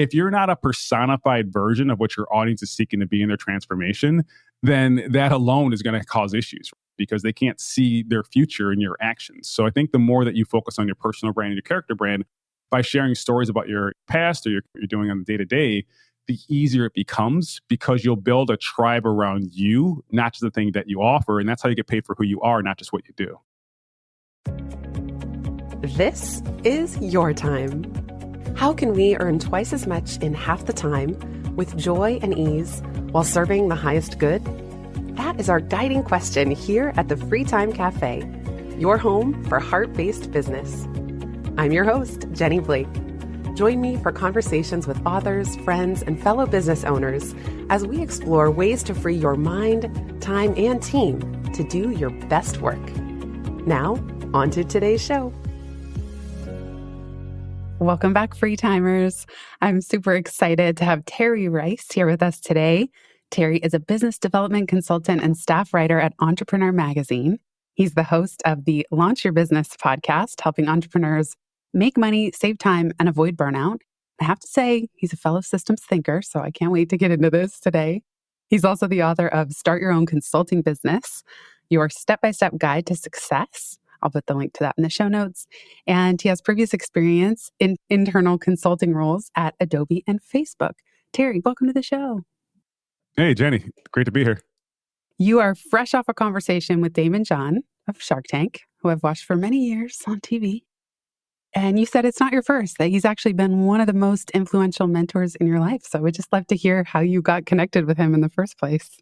if you're not a personified version of what your audience is seeking to be in their transformation, then that alone is going to cause issues because they can't see their future in your actions. So I think the more that you focus on your personal brand and your character brand by sharing stories about your past or you're doing on the day to day, the easier it becomes because you'll build a tribe around you, not just the thing that you offer. And that's how you get paid for who you are, not just what you do. This is your time. How can we earn twice as much in half the time with joy and ease while serving the highest good? That is our guiding question here at the Free Time Cafe, your home for heart-based business. I'm your host, Jenny Blake. Join me for conversations with authors, friends, and fellow business owners as we explore ways to free your mind, time, and team to do your best work. Now, on to today's show. Welcome back, Free Timers. I'm super excited to have Terry Rice here with us today. Terry is a business development consultant and staff writer at Entrepreneur Magazine. He's the host of the Launch Your Business podcast, helping entrepreneurs make money, save time, and avoid burnout. I have to say, he's a fellow systems thinker, so I can't wait to get into this today. He's also the author of Start Your Own Consulting Business, Your Step-by-Step Guide to Success. I'll put the link to that in the show notes. And he has previous experience in internal consulting roles at Adobe and Facebook. Terry, welcome to the show. Hey, Jenny. Great to be here. You are fresh off a conversation with Daymond John of Shark Tank, who I've watched for many years on TV. And you said it's not your first, that he's actually been one of the most influential mentors in your life. So I would just love to hear how you got connected with him in the first place.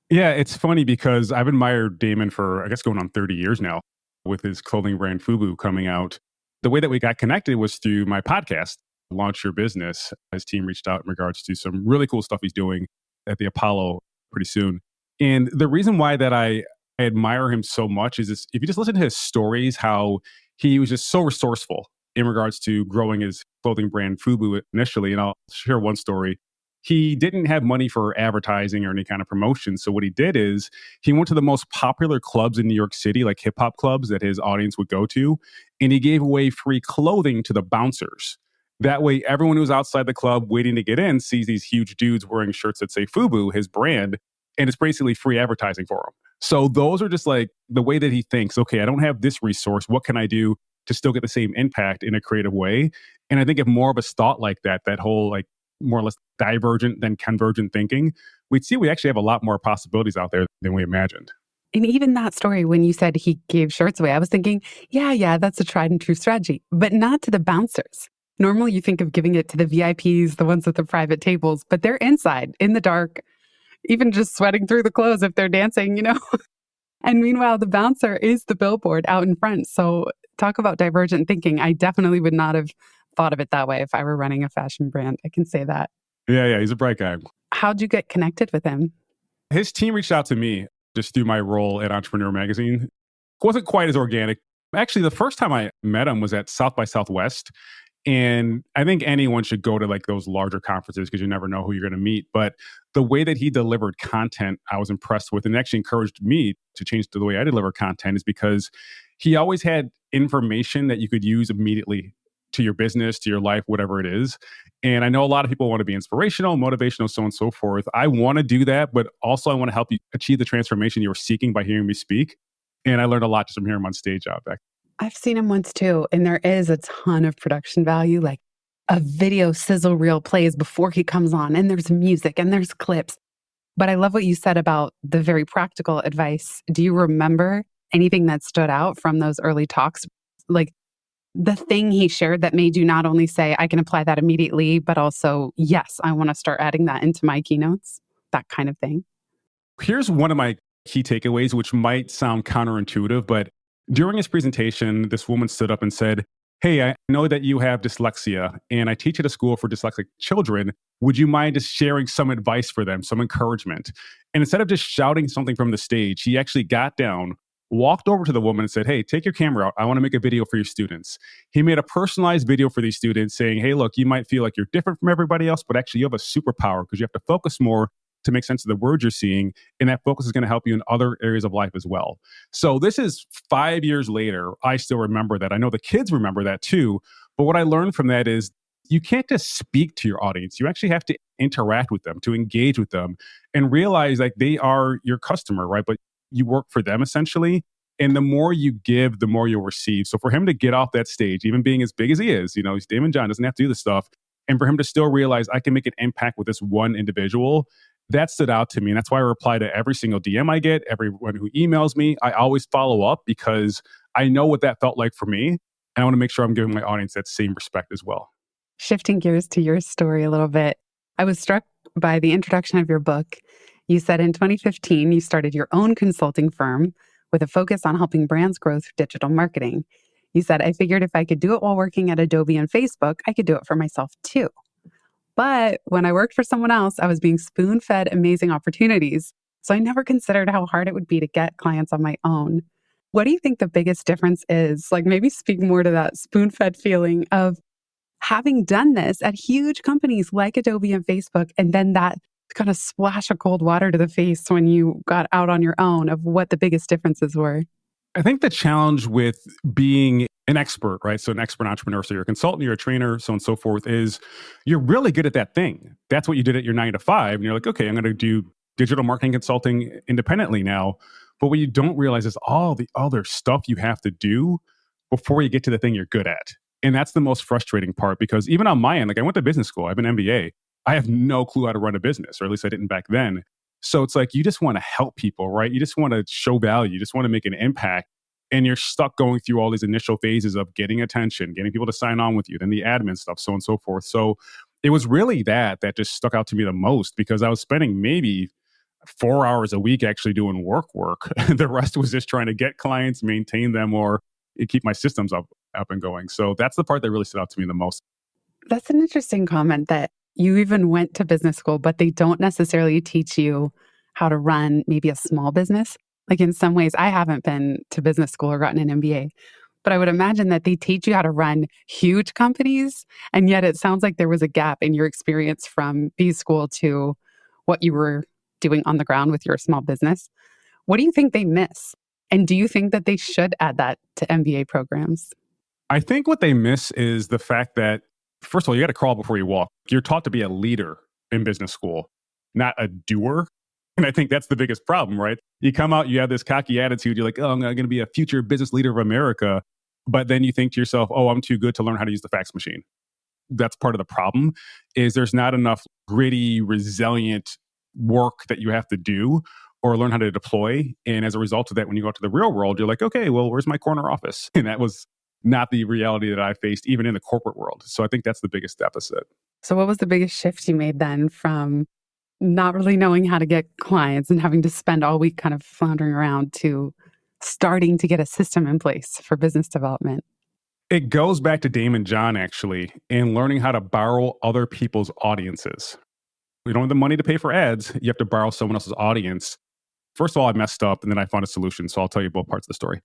Yeah, it's funny because I've admired Daymond for, I guess, going on 30 years now with his clothing brand FUBU coming out. The way that we got connected was through my podcast, Launch Your Business. His team reached out in regards to some really cool stuff he's doing at the Apollo pretty soon. And the reason why that I admire him so much is this, if you just listen to his stories, how he was just so resourceful in regards to growing his clothing brand FUBU initially. And I'll share one story. He didn't have money for advertising or any kind of promotion. So what he did is he went to the most popular clubs in New York City, like hip hop clubs that his audience would go to. And he gave away free clothing to the bouncers. That way, everyone who's outside the club waiting to get in sees these huge dudes wearing shirts that say FUBU, his brand, and it's basically free advertising for him. So those are just like the way that he thinks, okay, I don't have this resource. What can I do to still get the same impact in a creative way? And I think if more of us thought like that, that whole like more or less divergent than convergent thinking, we'd see we actually have a lot more possibilities out there than we imagined. And even that story, when you said he gave shirts away, I was thinking, yeah, that's a tried and true strategy, but not to the bouncers. Normally you think of giving it to the VIPs, the ones at the private tables, but they're inside in the dark, even just sweating through the clothes if they're dancing, you know? And meanwhile, the bouncer is the billboard out in front. So talk about divergent thinking. I definitely would not have thought of it that way if I were running a fashion brand. I can say that. Yeah, he's a bright guy. How'd you get connected with him? His team reached out to me just through my role at Entrepreneur Magazine. It wasn't quite as organic. Actually, the first time I met him was at South by Southwest. And I think anyone should go to like those larger conferences because you never know who you're going to meet. But the way that he delivered content, I was impressed with, and actually encouraged me to change the way I deliver content, is because he always had information that you could use immediately to your business, to your life, whatever it is. And I know a lot of people want to be inspirational, motivational, so on and so forth. I want to do that, but also I want to help you achieve the transformation you're seeking by hearing me speak. And I learned a lot just from hearing him on stage out back. I've seen him once too, and there is a ton of production value, like a video sizzle reel plays before he comes on, and there's music and there's clips. But I love what you said about the very practical advice. Do you remember anything that stood out from those early talks? Like the thing he shared that made you not only say, I can apply that immediately, but also, yes, I want to start adding that into my keynotes, that kind of thing? Here's one of my key takeaways, which might sound counterintuitive, but during his presentation, this woman stood up and said, hey, I know that you have dyslexia and I teach at a school for dyslexic children. Would you mind just sharing some advice for them, some encouragement? And instead of just shouting something from the stage, he actually got down, walked over to the woman and said, hey, take your camera out. I want to make a video for your students. He made a personalized video for these students saying, hey, look, you might feel like you're different from everybody else, but actually you have a superpower because you have to focus more to make sense of the words you're seeing. And that focus is going to help you in other areas of life as well. So this is 5 years later. I still remember that. I know the kids remember that too. But what I learned from that is you can't just speak to your audience. You actually have to interact with them, to engage with them, and realize like they are your customer, right? But you work for them essentially. And the more you give, the more you'll receive. So for him to get off that stage, even being as big as he is, he's Daymond John, doesn't have to do this stuff. And for him to still realize I can make an impact with this one individual, that stood out to me. And that's why I reply to every single DM I get, everyone who emails me. I always follow up because I know what that felt like for me. And I want to make sure I'm giving my audience that same respect as well. Shifting gears to your story a little bit, I was struck by the introduction of your book. You said in 2015, you started your own consulting firm with a focus on helping brands grow through digital marketing. You said, I figured if I could do it while working at Adobe and Facebook, I could do it for myself too. But when I worked for someone else, I was being spoon-fed amazing opportunities. So I never considered how hard it would be to get clients on my own. What do you think the biggest difference is? Like maybe speak more to that spoon-fed feeling of having done this at huge companies like Adobe and Facebook, and then that kind of splash of cold water to the face when you got out on your own of what the biggest differences were. I think the challenge with being an expert, right? So an expert entrepreneur, so you're a consultant, you're a trainer, so on and so forth, is you're really good at that thing. That's what you did at your 9 to 5. And you're like, okay, I'm going to do digital marketing consulting independently now. But what you don't realize is all the other stuff you have to do before you get to the thing you're good at. And that's the most frustrating part because even on my end, like I went to business school, I have an MBA. I have no clue how to run a business, or at least I didn't back then. So it's like, you just want to help people, right? You just want to show value. You just want to make an impact. And you're stuck going through all these initial phases of getting attention, getting people to sign on with you, then the admin stuff, so on and so forth. So it was really that just stuck out to me the most because I was spending maybe 4 hours a week actually doing work. The rest was just trying to get clients, maintain them, or keep my systems up and going. So that's the part that really stood out to me the most. That's an interesting comment that you even went to business school, but they don't necessarily teach you how to run maybe a small business. Like in some ways, I haven't been to business school or gotten an MBA, but I would imagine that they teach you how to run huge companies. And yet it sounds like there was a gap in your experience from B school to what you were doing on the ground with your small business. What do you think they miss? And do you think that they should add that to MBA programs? I think what they miss is the fact that, first of all, you got to crawl before you walk. You're taught to be a leader in business school, not a doer. And I think that's the biggest problem, right? You come out, you have this cocky attitude. You're like, oh, I'm going to be a future business leader of America. But then you think to yourself, oh, I'm too good to learn how to use the fax machine. That's part of the problem is there's not enough gritty, resilient work that you have to do or learn how to deploy. And as a result of that, when you go out to the real world, you're like, okay, well, where's my corner office? And that was not the reality that I faced even in the corporate world. So I think that's the biggest deficit. So what was the biggest shift you made then from not really knowing how to get clients and having to spend all week kind of floundering around to starting to get a system in place for business development? It goes back to Daymond John, actually, and learning how to borrow other people's audiences. You don't have the money to pay for ads. You have to borrow someone else's audience. First of all, I messed up and then I found a solution. So I'll tell you both parts of the story.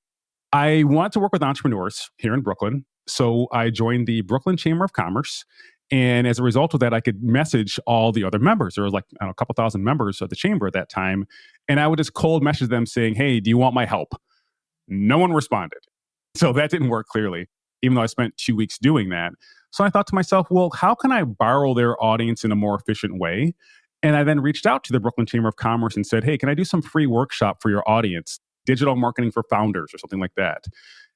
I wanted to work with entrepreneurs here in Brooklyn. So I joined the Brooklyn Chamber of Commerce. And as a result of that, I could message all the other members. There was like a couple thousand members of the chamber at that time. And I would just cold message them saying, hey, do you want my help? No one responded. So that didn't work clearly, even though I spent 2 weeks doing that. So I thought to myself, well, how can I borrow their audience in a more efficient way? And I then reached out to the Brooklyn Chamber of Commerce and said, hey, can I do some free workshop for your audience? Digital marketing for founders or something like that.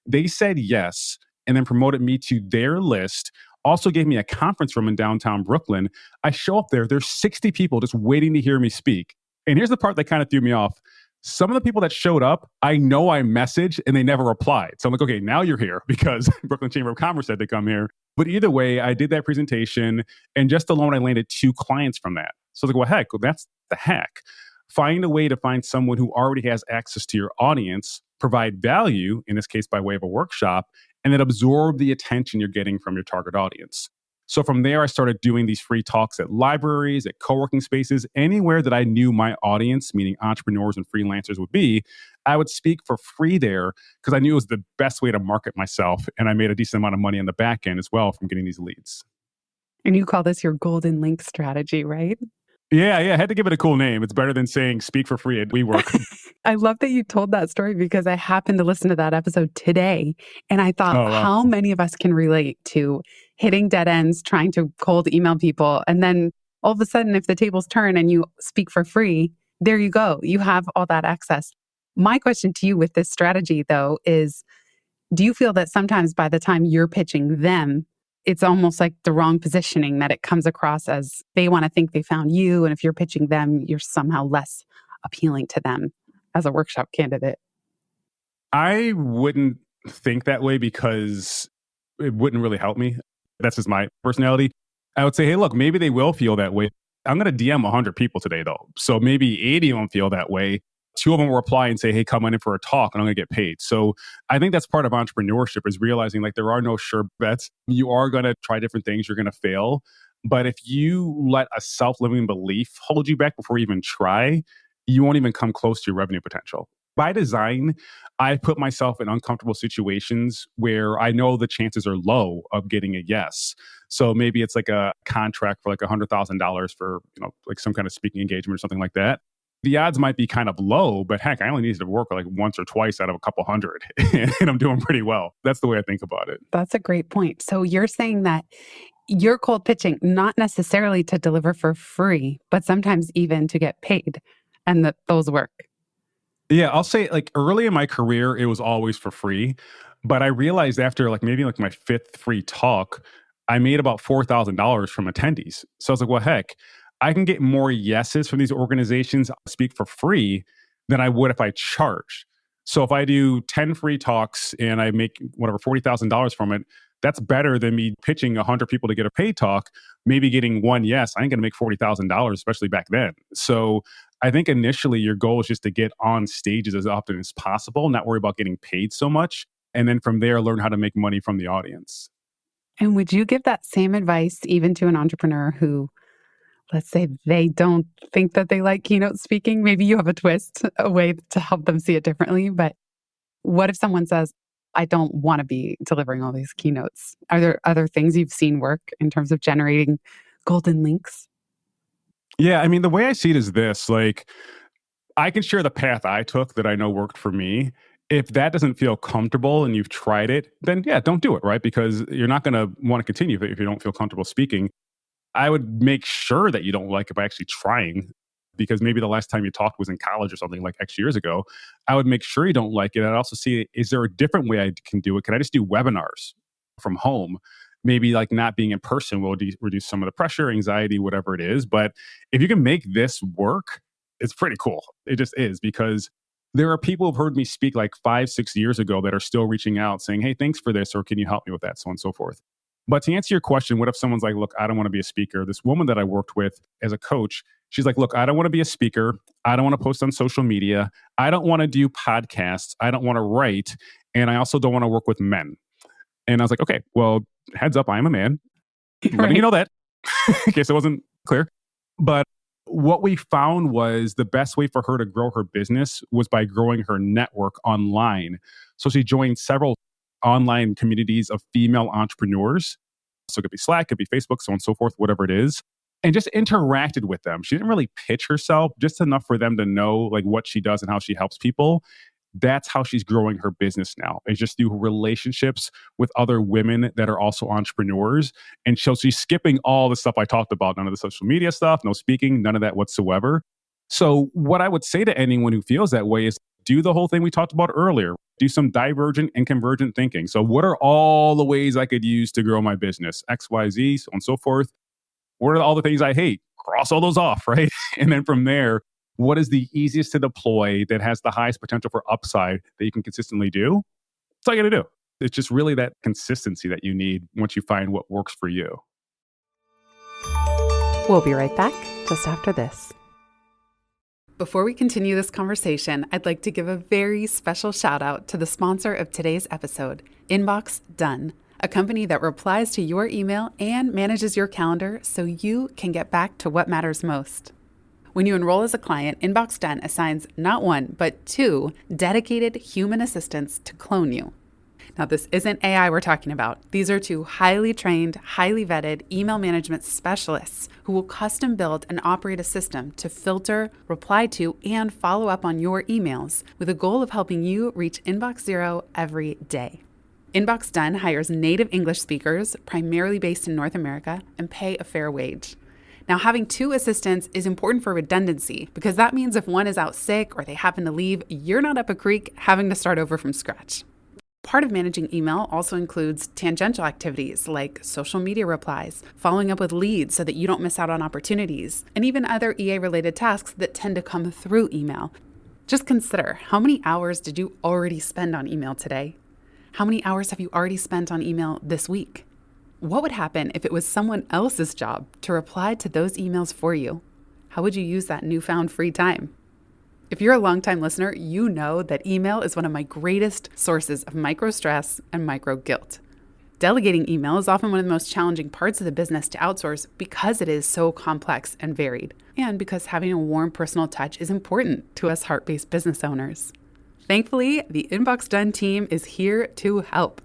They said yes, and then promoted me to their list. Also gave me a conference room in downtown Brooklyn. I show up there. There's 60 people just waiting to hear me speak. And here's the part that kind of threw me off. Some of the people that showed up, I know I messaged and they never replied. So I'm like, okay, now you're here because Brooklyn Chamber of Commerce said to come here. But either way, I did that presentation and just alone, I landed 2 clients from that. So I was like, well, heck, that's the hack. Find a way to find someone who already has access to your audience, provide value, in this case by way of a workshop, and then absorb the attention you're getting from your target audience. So from there, I started doing these free talks at libraries, at co-working spaces, anywhere that I knew my audience, meaning entrepreneurs and freelancers would be. I would speak for free there because I knew it was the best way to market myself. And I made a decent amount of money on the back end as well from getting these leads. And you call this your golden link strategy, right? Yeah. I had to give it a cool name. It's better than saying speak for free at WeWork. I love that you told that story because I happened to listen to that episode today. And I thought how many of us can relate to hitting dead ends, trying to cold email people. And then all of a sudden, if the tables turn and you speak for free, there you go. You have all that access. My question to you with this strategy, though, is do you feel that sometimes by the time you're pitching them, it's almost like the wrong positioning, that it comes across as they want to think they found you. And if you're pitching them, you're somehow less appealing to them as a workshop candidate? I wouldn't think that way because it wouldn't really help me. That's just my personality. I would say, hey, look, maybe they will feel that way. I'm going to DM 100 people today, though. So maybe 80 of them feel that way. 2 of them will reply and say, hey, come on in for a talk and I'm going to get paid. So I think that's part of entrepreneurship, is realizing like there are no sure bets. You are going to try different things. You're going to fail. But if you let a self-limiting belief hold you back before you even try, you won't even come close to your revenue potential. By design, I put myself in uncomfortable situations where I know the chances are low of getting a yes. So maybe it's like a contract for like $100,000 for, like some kind of speaking engagement or something like that. The odds might be kind of low, but heck, I only needed to work like once or twice out of a couple hundred and I'm doing pretty well. That's the way I think about it. That's a great point. So you're saying that you're cold pitching, not necessarily to deliver for free, but sometimes even to get paid, and that those work. Yeah, I'll say like early in my career, it was always for free. But I realized after like maybe like my 5th free talk, I made about $4,000 from attendees. So I was like, well, heck, I can get more yeses from these organizations speak for free than I would if I charged. So if I do 10 free talks and I make whatever $40,000 from it, that's better than me pitching 100 people to get a paid talk, maybe getting one yes. I ain't going to make $40,000, especially back then. So I think initially your goal is just to get on stages as often as possible, not worry about getting paid so much. And then from there, learn how to make money from the audience. And would you give that same advice even to an entrepreneur who, let's say, they don't think that they like keynote speaking? Maybe you have a twist, a way to help them see it differently. But what if someone says, I don't want to be delivering all these keynotes? Are there other things you've seen work in terms of generating golden links? Yeah, I mean, the way I see it is this, like, I can share the path I took that I know worked for me. If that doesn't feel comfortable and you've tried it, then yeah, don't do it, right? Because you're not going to want to continue if you don't feel comfortable speaking. I would make sure that you don't like it by actually trying, because maybe the last time you talked was in college or something like X years ago. I would make sure you don't like it. I'd also see, is there a different way I can do it? Can I just do webinars from home? Maybe like not being in person will reduce some of the pressure, anxiety, whatever it is. But if you can make this work, it's pretty cool. It just is, because there are people who've heard me speak like 5-6 years ago that are still reaching out saying, hey, thanks for this, or can you help me with that, so on and so forth. But to answer your question, what if someone's like, look, I don't want to be a speaker? This woman that I worked with as a coach, she's like, look, I don't want to be a speaker. I don't want to post on social media. I don't want to do podcasts. I don't want to write. And I also don't want to work with men. And I was like, okay, well, heads up, I am a man. Letting you know that, in case it wasn't clear. But what we found was the best way for her to grow her business was by growing her network online. So she joined several online communities of female entrepreneurs. So it could be Slack, it could be Facebook, so on and so forth, whatever it is. And just interacted with them. She didn't really pitch herself, just enough for them to know like what she does and how she helps people. That's how she's growing her business now. It's just through relationships with other women that are also entrepreneurs. And so she's skipping all the stuff I talked about, none of the social media stuff, no speaking, none of that whatsoever. So what I would say to anyone who feels that way is do the whole thing we talked about earlier. Do some divergent and convergent thinking. So what are all the ways I could use to grow my business? X, Y, Z, so on and so forth. What are all the things I hate? Cross all those off, right? And then from there, what is the easiest to deploy that has the highest potential for upside that you can consistently do? That's all you got to do. It's just really that consistency that you need once you find what works for you. We'll be right back just after this. Before we continue this conversation, I'd like to give a very special shout out to the sponsor of today's episode, Inbox Done, a company that replies to your email and manages your calendar so you can get back to what matters most. When you enroll as a client, Inbox Done assigns not 1, but 2 dedicated human assistants to clone you. Now, this isn't AI we're talking about. These are 2 highly trained, highly vetted email management specialists who will custom build and operate a system to filter, reply to, and follow up on your emails with a goal of helping you reach inbox zero every day. Inbox Done hires native English speakers, primarily based in North America, and pay a fair wage. Now, having two assistants is important for redundancy because that means if one is out sick or they happen to leave, you're not up a creek having to start over from scratch. Part of managing email also includes tangential activities like social media replies, following up with leads so that you don't miss out on opportunities, and even other EA-related tasks that tend to come through email. Just consider, how many hours did you already spend on email today? How many hours have you already spent on email this week? What would happen if it was someone else's job to reply to those emails for you? How would you use that newfound free time? If you're a longtime listener, you know that email is one of my greatest sources of micro stress and micro guilt. Delegating email is often one of the most challenging parts of the business to outsource because it is so complex and varied, and because having a warm personal touch is important to us heart-based business owners. Thankfully, the Inbox Done team is here to help.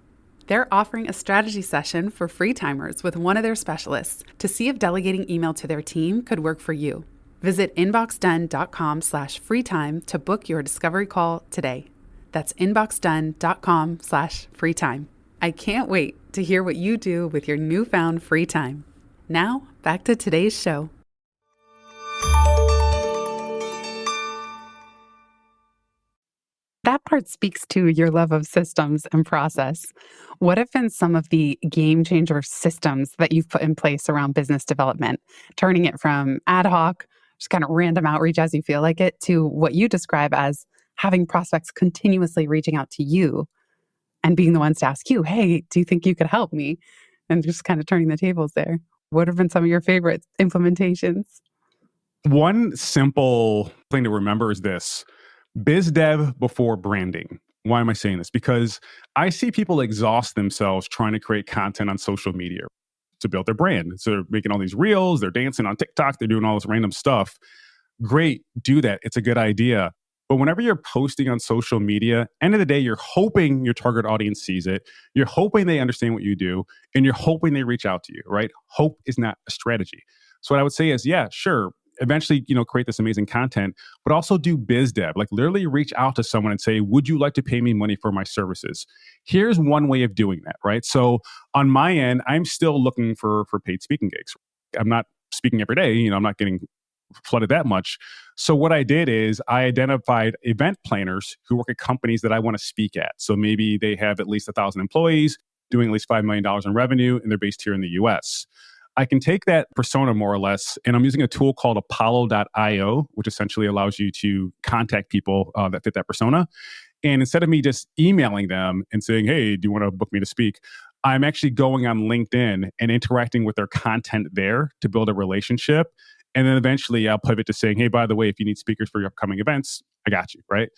They're offering a strategy session for free timers with one of their specialists to see if delegating email to their team could work for you. Visit inboxdone.com/freetime to book your discovery call today. That's inboxdone.com/freetime. I can't wait to hear what you do with your newfound free time. Now, back to today's show. That part speaks to your love of systems and process. What have been some of the game changer systems that you've put in place around business development, turning it from ad hoc, just kind of random outreach as you feel like it, to what you describe as having prospects continuously reaching out to you and being the ones to ask you, hey, do you think you could help me? And just kind of turning the tables there. What have been some of your favorite implementations? One simple thing to remember is this: biz dev before branding. Why am I saying this? Because I see people exhaust themselves trying to create content on social media to build their brand. So they're making all these reels, they're dancing on TikTok, they're doing all this random stuff. Great, do that. It's a good idea. But whenever you're posting on social media, end of the day, you're hoping your target audience sees it. You're hoping they understand what you do, and you're hoping they reach out to you, right? Hope is not a strategy. So what I would say is, yeah, sure, eventually, create this amazing content, but also do biz dev. Like literally reach out to someone and say, would you like to pay me money for my services? Here's one way of doing that, right? So on my end, I'm still looking for paid speaking gigs. I'm not speaking every day. I'm not getting flooded that much. So what I did is I identified event planners who work at companies that I want to speak at. So maybe they have at least 1,000 employees, doing at least $5 million in revenue, and they're based here in the US. I can take that persona more or less, and I'm using a tool called Apollo.io, which essentially allows you to contact people that fit that persona. And instead of me just emailing them and saying, hey, do you want to book me to speak? I'm actually going on LinkedIn and interacting with their content there to build a relationship. And then eventually I'll pivot to saying, hey, by the way, if you need speakers for your upcoming events, I got you, right?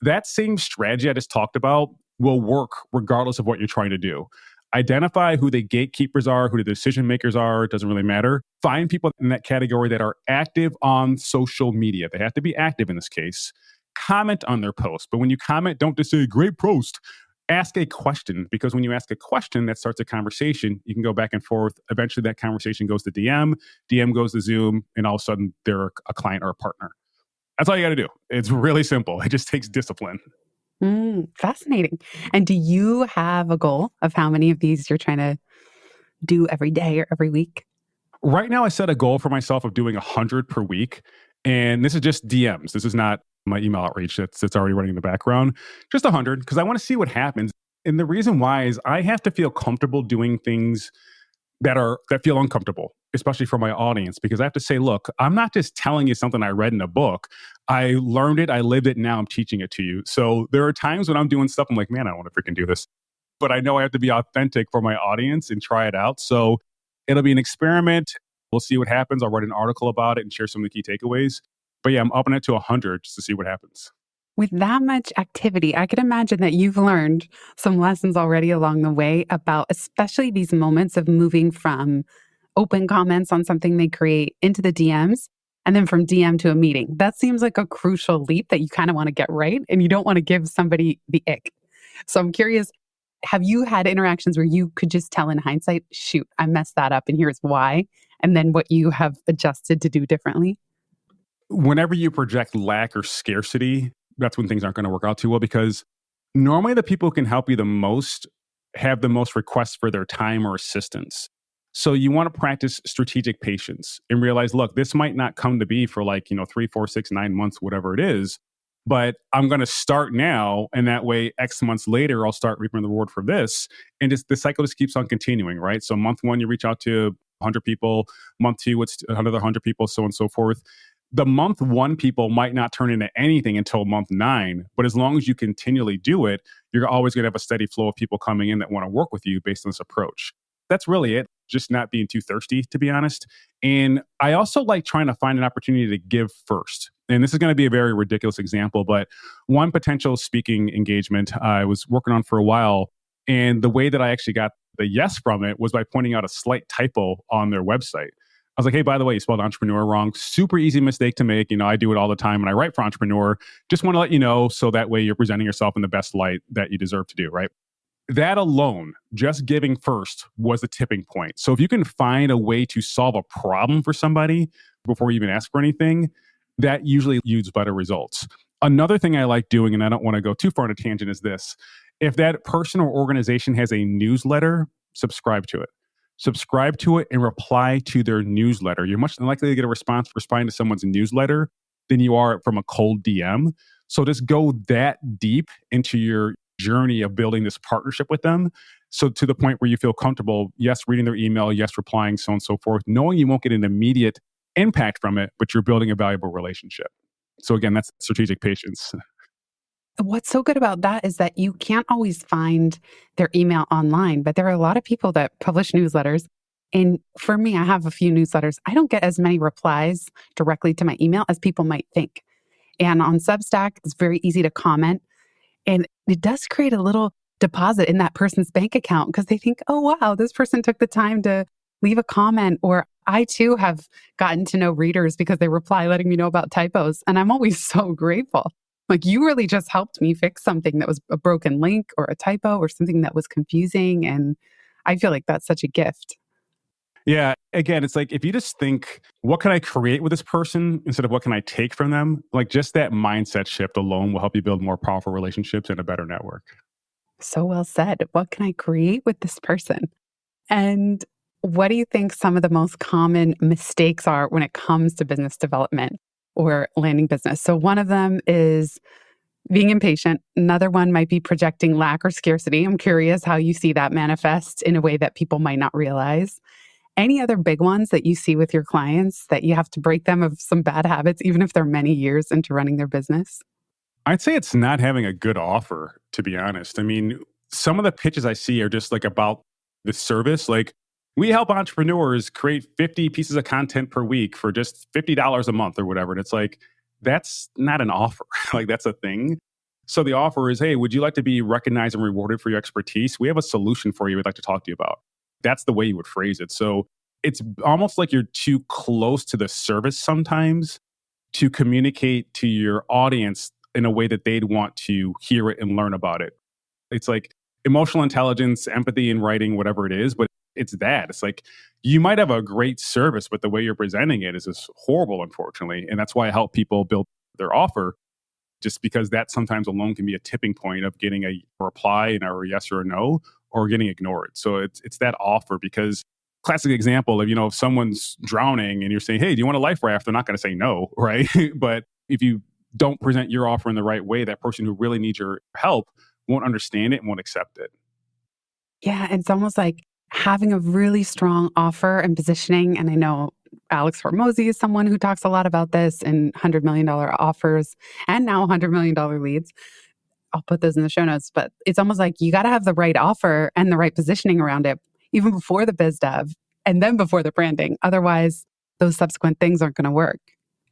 That same strategy I just talked about will work regardless of what you're trying to do. Identify who the gatekeepers are, who the decision makers are. It doesn't really matter. Find people in that category that are active on social media. They have to be active in this case. Comment on their post. But when you comment, don't just say, great post. Ask a question, because when you ask a question, that starts a conversation. You can go back and forth. Eventually, that conversation goes to DM goes to Zoom, and all of a sudden, they're a client or a partner. That's all you got to do. It's really simple. It just takes discipline. Fascinating. And do you have a goal of how many of these you're trying to do every day or every week? Right now, I set a goal for myself of doing 100 per week. And this is just DMs. This is not my email outreach that's already running in the background. Just 100, because I want to see what happens. And the reason why is I have to feel comfortable doing things that feel uncomfortable, especially for my audience, because I have to say, look, I'm not just telling you something I read in a book. I learned it, I lived it, now I'm teaching it to you. So there are times when I'm doing stuff, I'm like, man, I don't want to freaking do this. But I know I have to be authentic for my audience and try it out. So it'll be an experiment. We'll see what happens. I'll write an article about it and share some of the key takeaways. But yeah, I'm upping it to 100 just to see what happens. With that much activity, I could imagine that you've learned some lessons already along the way about especially these moments of moving from open comments on something they create into the DMs, and then from DM to a meeting. That seems like a crucial leap that you kind of want to get right, and you don't want to give somebody the ick. So I'm curious, have you had interactions where you could just tell in hindsight, shoot, I messed that up and here's why, and then what you have adjusted to do differently? Whenever you project lack or scarcity, that's when things aren't going to work out too well, because normally the people who can help you the most have the most requests for their time or assistance. So you want to practice strategic patience and realize, look, this might not come to be for like, 3, 4, 6, 9 months, whatever it is, but I'm going to start now. And that way, X months later, I'll start reaping the reward for this. And the cycle just keeps on continuing, right? So month one, you reach out to 100 people. Month two, it's another 100 people, so on and so forth. The month one people might not turn into anything until month 9. But as long as you continually do it, you're always going to have a steady flow of people coming in that want to work with you based on this approach. That's really it. Just not being too thirsty, to be honest. And I also like trying to find an opportunity to give first. And this is going to be a very ridiculous example, but one potential speaking engagement I was working on for a while. And the way that I actually got the yes from it was by pointing out a slight typo on their website. I was like, hey, by the way, you spelled entrepreneur wrong. Super easy mistake to make. I do it all the time when I write for entrepreneur. Just want to let you know so that way you're presenting yourself in the best light that you deserve to do, right? That alone, just giving first, was the tipping point. So if you can find a way to solve a problem for somebody before you even ask for anything, that usually yields better results. Another thing I like doing, and I don't want to go too far on a tangent, is this. If that person or organization has a newsletter, subscribe to it. Subscribe to it and reply to their newsletter. You're much more likely to get a response responding to someone's newsletter than you are from a cold DM. So just go that deep into your journey of building this partnership with them. So to the point where you feel comfortable, yes, reading their email, yes, replying, so on and so forth, knowing you won't get an immediate impact from it, but you're building a valuable relationship. So again, that's strategic patience. What's so good about that is that you can't always find their email online, but there are a lot of people that publish newsletters. And for me, I have a few newsletters. I don't get as many replies directly to my email as people might think. And on Substack, it's very easy to comment. And it does create a little deposit in that person's bank account because they think, oh, wow, this person took the time to leave a comment. Or I too have gotten to know readers because they reply letting me know about typos. And I'm always so grateful. Like, you really just helped me fix something that was a broken link or a typo or something that was confusing. And I feel like that's such a gift. Yeah. Again, it's like if you just think, what can I create with this person instead of what can I take from them? Like just that mindset shift alone will help you build more powerful relationships and a better network. So well said. What can I create with this person? And what do you think some of the most common mistakes are when it comes to business development or landing business? So one of them is being impatient. Another one might be projecting lack or scarcity. I'm curious how you see that manifest in a way that people might not realize. Any other big ones that you see with your clients that you have to break them of some bad habits, even if they're many years into running their business? I'd say it's not having a good offer, to be honest. I mean, some of the pitches I see are just like about the service. Like, we help entrepreneurs create 50 pieces of content per week for just $50 a month or whatever. And it's like, that's not an offer. Like, that's a thing. So the offer is, hey, would you like to be recognized and rewarded for your expertise? We have a solution for you we'd like to talk to you about. That's the way you would phrase it. So it's almost like you're too close to the service sometimes to communicate to your audience in a way that they'd want to hear it and learn about it. It's like emotional intelligence, empathy in writing, whatever it is, but it's that. It's like you might have a great service, but the way you're presenting it is just horrible, unfortunately. And that's why I help people build their offer, just because that sometimes alone can be a tipping point of getting a reply and or a yes or a no, or getting ignored. So it's that offer, because classic example of, if someone's drowning and you're saying, hey, do you want a life raft? They're not going to say no, right? But if you don't present your offer in the right way, that person who really needs your help won't understand it and won't accept it. Yeah, it's almost like having a really strong offer and positioning. And I know Alex Hormozy is someone who talks a lot about this in $100 million offers and now $100 million leads. I'll put those in the show notes, but it's almost like you got to have the right offer and the right positioning around it, even before the biz dev and then before the branding. Otherwise, those subsequent things aren't going to work.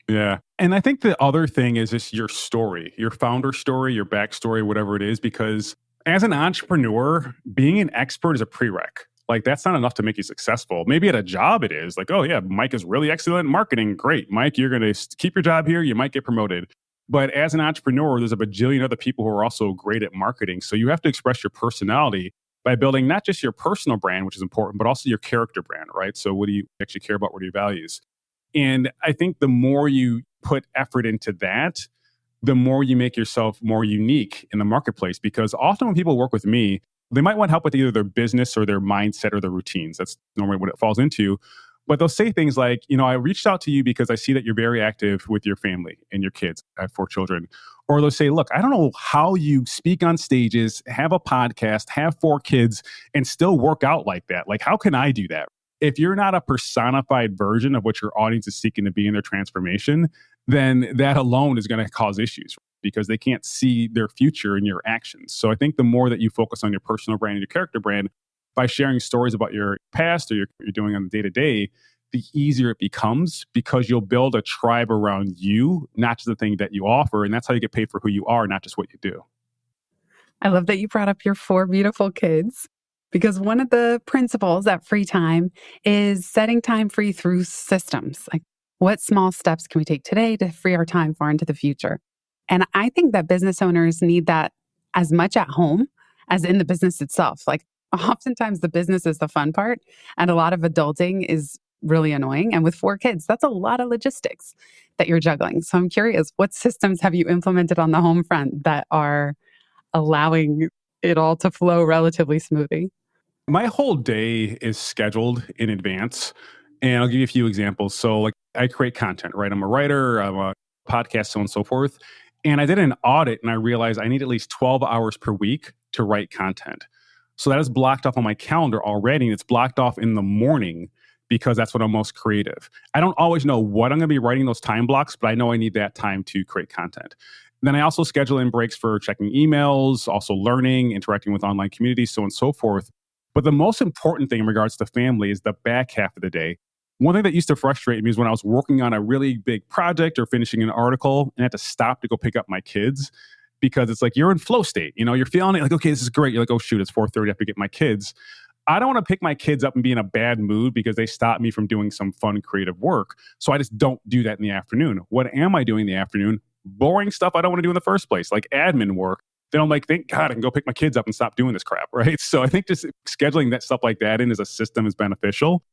Yeah. And I think the other thing is just your story, your founder story, your backstory, whatever it is, because as an entrepreneur, being an expert is a prereq. Like, that's not enough to make you successful. Maybe at a job it is. Like, oh yeah, Mike is really excellent in marketing. Great. Mike, you're going to keep your job here. You might get promoted. But as an entrepreneur, there's a bajillion other people who are also great at marketing. So you have to express your personality by building not just your personal brand, which is important, but also your character brand, right? So what do you actually care about? What are your values? And I think the more you put effort into that, the more you make yourself more unique in the marketplace. Because often when people work with me, They might want help with either their business or their mindset or their routines. That's normally what it falls into. But they'll say things like, I reached out to you because I see that you're very active with your family and your kids. I have 4 children. Or they'll say, look, I don't know how you speak on stages, have a podcast, have 4 kids, and still work out like that. Like, how can I do that? If you're not a personified version of what your audience is seeking to be in their transformation, then that alone is going to cause issues because they can't see their future in your actions. So I think the more that you focus on your personal brand and your character brand, by sharing stories about your past or you're doing on the day to day, the easier it becomes because you'll build a tribe around you, not just the thing that you offer. And that's how you get paid for who you are, not just what you do. I love that you brought up your 4 beautiful kids because one of the principles at Free Time is setting time free through systems. Like, what small steps can we take today to free our time far into the future? And I think that business owners need that as much at home as in the business itself. Like, oftentimes the business is the fun part, and a lot of adulting is really annoying. And with 4 kids, that's a lot of logistics that you're juggling. So I'm curious, what systems have you implemented on the home front that are allowing it all to flow relatively smoothly? My whole day is scheduled in advance. And I'll give you a few examples. So, like, I create content, right? I'm a writer, I'm a podcast, so on and so forth. And I did an audit and I realized I need at least 12 hours per week to write content. So that is blocked off on my calendar already. And it's blocked off in the morning because that's when I'm most creative. I don't always know what I'm going to be writing those time blocks, but I know I need that time to create content. Then I also schedule in breaks for checking emails, also learning, interacting with online communities, so on and so forth. But the most important thing in regards to family is the back half of the day. One thing that used to frustrate me is when I was working on a really big project or finishing an article and I had to stop to go pick up my kids because it's like you're in flow state. You're feeling it like, okay, this is great. You're like, oh, shoot, it's 4:30. I have to get my kids. I don't want to pick my kids up and be in a bad mood because they stopped me from doing some fun, creative work. So I just don't do that in the afternoon. What am I doing in the afternoon? Boring stuff I don't want to do in the first place, like admin work. Then I'm like, thank God I can go pick my kids up and stop doing this crap, right? So I think just scheduling that stuff like that in as a system is beneficial.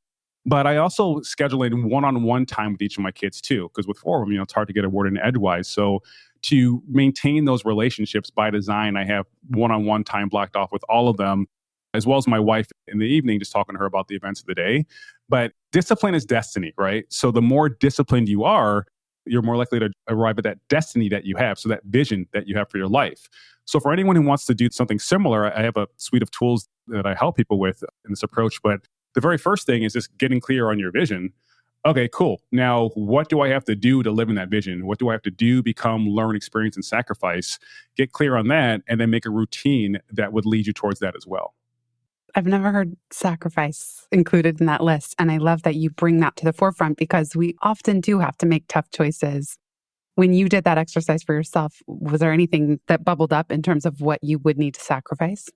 But I also schedule in one-on-one time with each of my kids too, because with 4 of them, it's hard to get a word in edgewise. So to maintain those relationships by design, I have one-on-one time blocked off with all of them, as well as my wife in the evening, just talking to her about the events of the day. But discipline is destiny, right? So the more disciplined you are, you're more likely to arrive at that destiny that you have. So that vision that you have for your life. So for anyone who wants to do something similar, I have a suite of tools that I help people with in this approach. But the very first thing is just getting clear on your vision. Okay, cool. Now, what do I have to do to live in that vision? What do I have to do, become, learn, experience, and sacrifice? Get clear on that, and then make a routine that would lead you towards that as well. I've never heard sacrifice included in that list. And I love that you bring that to the forefront because we often do have to make tough choices. When you did that exercise for yourself, was there anything that bubbled up in terms of what you would need to sacrifice?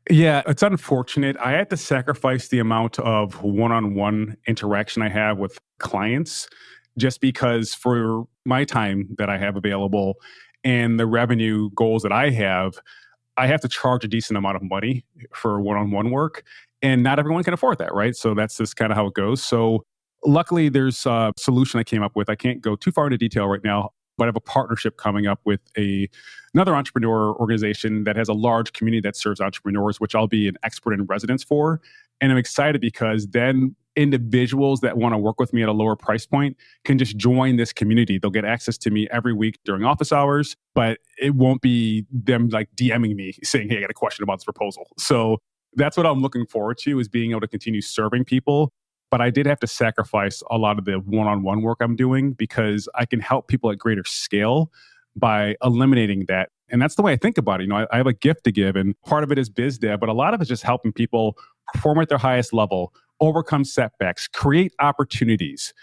Yeah, it's unfortunate. I had to sacrifice the amount of one-on-one interaction I have with clients just because for my time that I have available and the revenue goals that I have to charge a decent amount of money for one-on-one work. And not everyone can afford that, right? So that's just kind of how it goes. So luckily, there's a solution I came up with. I can't go too far into detail right now, but I have a partnership coming up with another entrepreneur organization that has a large community that serves entrepreneurs, which I'll be an expert in residence for. And I'm excited because then individuals that want to work with me at a lower price point can just join this community. They'll get access to me every week during office hours, but it won't be them like DMing me saying, hey, I got a question about this proposal. So that's what I'm looking forward to, is being able to continue serving people. But I did have to sacrifice a lot of the one-on-one work I'm doing because I can help people at greater scale by eliminating that. And that's the way I think about it. I have a gift to give, and part of it is biz dev, but a lot of it's just helping people perform at their highest level, overcome setbacks, create opportunities.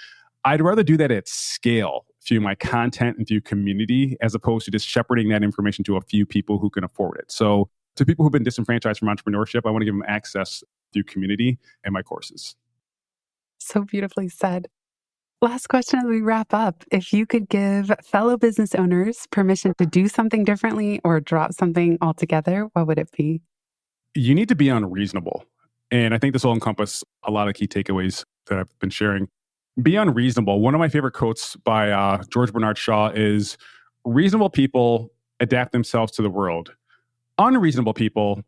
I'd rather do that at scale through my content and through community, as opposed to just shepherding that information to a few people who can afford it. So to people who've been disenfranchised from entrepreneurship, I want to give them access through community and my courses. So beautifully said. Last question as we wrap up. If you could give fellow business owners permission to do something differently or drop something altogether, what would it be? You need to be unreasonable. And I think this will encompass a lot of key takeaways that I've been sharing. Be unreasonable. One of my favorite quotes by George Bernard Shaw is, reasonable people adapt themselves to the world. Unreasonable people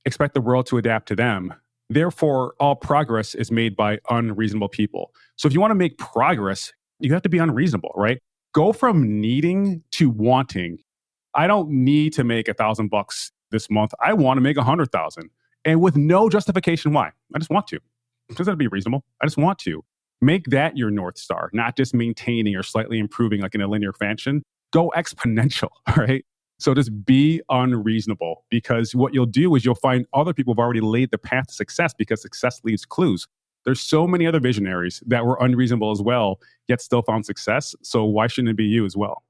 expect the world to adapt to them. Therefore, all progress is made by unreasonable people. So if you want to make progress, you have to be unreasonable, right? Go from needing to wanting. I don't need to make $1,000 this month. I want to make 100,000, and with no justification why. I just want to. It doesn't have to be reasonable. I just want to. Make that your North Star, not just maintaining or slightly improving like in a linear fashion. Go exponential, right? So just be unreasonable, because what you'll do is you'll find other people have already laid the path to success, because success leaves clues. There's so many other visionaries that were unreasonable as well, yet still found success. So why shouldn't it be you as well?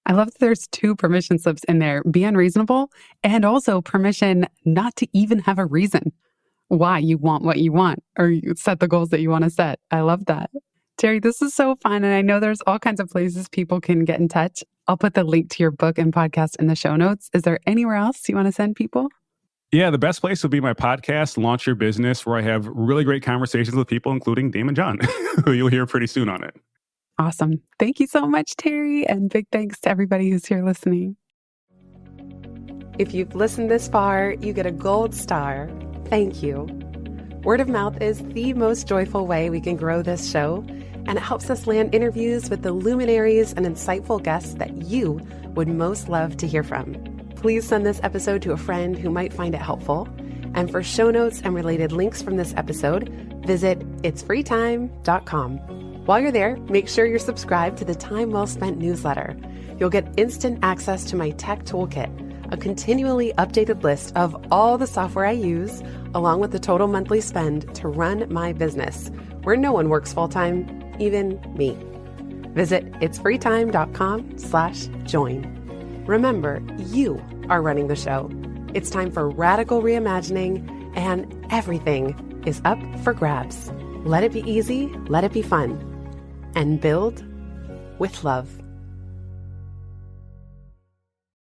I love that there's two permission slips in there: be unreasonable, and also permission not to even have a reason why you want what you want, or you set the goals that you want to set. I love that. Terry, this is so fun. And I know there's all kinds of places people can get in touch. I'll put the link to your book and podcast in the show notes. Is there anywhere else you want to send people? Yeah, the best place would be my podcast, Launch Your Business, where I have really great conversations with people, including Daymond John, who you'll hear pretty soon on it. Awesome. Thank you so much, Terry. And big thanks to everybody who's here listening. If you've listened this far, you get a gold star. Thank you. Word of mouth is the most joyful way we can grow this show, and it helps us land interviews with the luminaries and insightful guests that you would most love to hear from. Please send this episode to a friend who might find it helpful. And for show notes and related links from this episode, visit itsfreetime.com. While you're there, make sure you're subscribed to the Time Well Spent newsletter. You'll get instant access to my tech toolkit, a continually updated list of all the software I use, along with the total monthly spend to run my business, where no one works full-time, even me. Visit itsfreetime.com/join. Remember, you are running the show. It's time for radical reimagining, and everything is up for grabs. Let it be easy, let it be fun, and build with love.